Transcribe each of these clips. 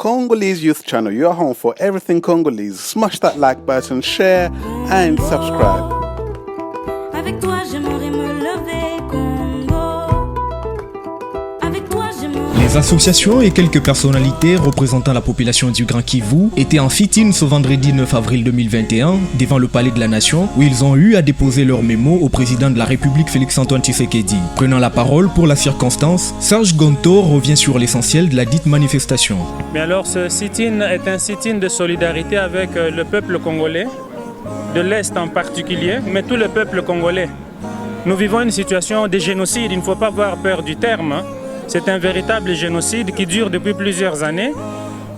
Congolese Youth Channel, your home for everything Congolese. Smash that like button, share and subscribe. Avec toi, j'aimerais me lever, Congo. Avec toi, j'aimerais... Les associations et quelques personnalités représentant la population du Grand Kivu étaient en fit-in ce vendredi 9 avril 2021 devant le Palais de la Nation où ils ont eu à déposer leur mémo au président de la République Félix-Antoine Tshisekedi. Prenant la parole pour la circonstance, Serge Gonto revient sur l'essentiel de la dite manifestation. Mais alors ce sit-in est un sit-in de solidarité avec le peuple congolais, de l'Est en particulier, mais tout le peuple congolais. Nous vivons une situation de génocide, il ne faut pas avoir peur du terme. C'est un véritable génocide qui dure depuis plusieurs années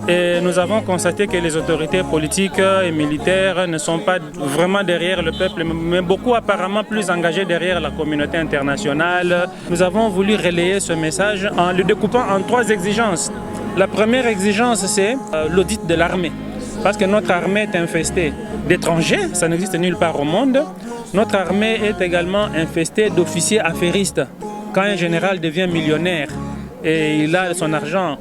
et nous avons constaté que les autorités politiques et militaires ne sont pas vraiment derrière le peuple, mais beaucoup apparemment plus engagés derrière la communauté internationale. Nous avons voulu relayer ce message en le découpant en 3 exigences. La première exigence, c'est l'audit de l'armée, parce que notre armée est infestée d'étrangers, ça n'existe nulle part au monde. Notre armée est également infestée d'officiers affairistes. Quand un général devient millionnaire et il a son argent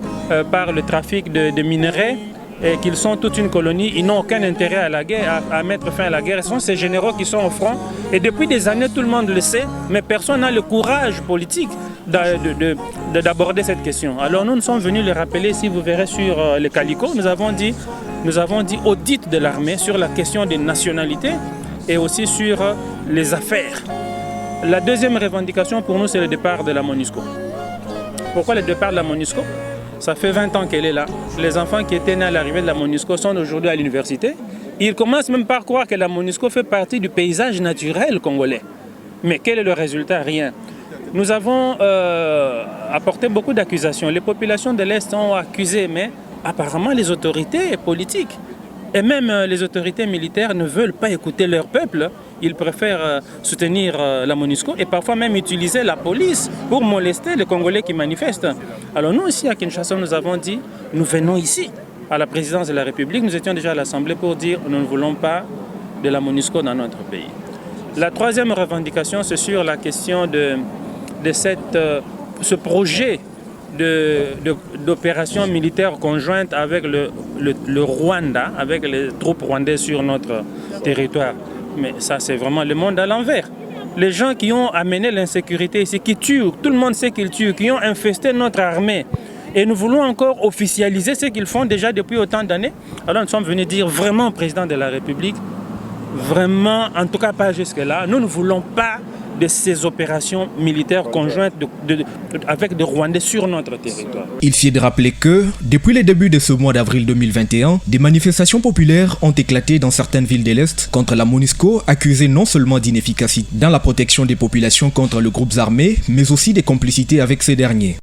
par le trafic de minerais et qu'ils sont toute une colonie, ils n'ont aucun intérêt à la guerre, à mettre fin à la guerre. Ce sont ces généraux qui sont au front et depuis des années tout le monde le sait, mais personne n'a le courage politique d'aborder cette question. Alors nous sommes venus le rappeler, si vous verrez sur le Calico, nous avons dit audit de l'armée sur la question des nationalités et aussi sur les affaires. La deuxième revendication pour nous, c'est le départ de la MONUSCO. Pourquoi le départ de la MONUSCO? Ça fait 20 ans qu'elle est là. Les enfants qui étaient nés à l'arrivée de la MONUSCO sont aujourd'hui à l'université. Ils commencent même par croire que la MONUSCO fait partie du paysage naturel congolais. Mais quel est le résultat? Rien. Nous avons apporté beaucoup d'accusations. Les populations de l'Est ont accusé, mais apparemment les autorités politiques et même les autorités militaires ne veulent pas écouter leur peuple. Ils préfèrent soutenir la MONUSCO et parfois même utiliser la police pour molester les Congolais qui manifestent. Alors nous ici à Kinshasa, nous avons dit, nous venons ici à la présidence de la République, nous étions déjà à l'Assemblée pour dire nous ne voulons pas de la MONUSCO dans notre pays. La troisième revendication, c'est sur la question de ce projet d'opération militaire conjointe avec le Rwanda, avec les troupes rwandaises sur notre territoire. Mais ça, c'est vraiment le monde à l'envers. Les gens qui ont amené l'insécurité ici, qui tuent, tout le monde sait qu'ils tuent, qui ont infesté notre armée. Et nous voulons encore officialiser ce qu'ils font déjà depuis autant d'années. Alors nous sommes venus dire vraiment au président de la République, vraiment, en tout cas pas jusque-là, nous ne voulons pas de ces opérations militaires conjointes avec des Rwandais sur notre territoire. Il faut de rappeler que, depuis les débuts de ce mois d'avril 2021, des manifestations populaires ont éclaté dans certaines villes de l'Est contre la MONUSCO, accusée non seulement d'inefficacité dans la protection des populations contre les groupes armés, mais aussi des complicités avec ces derniers.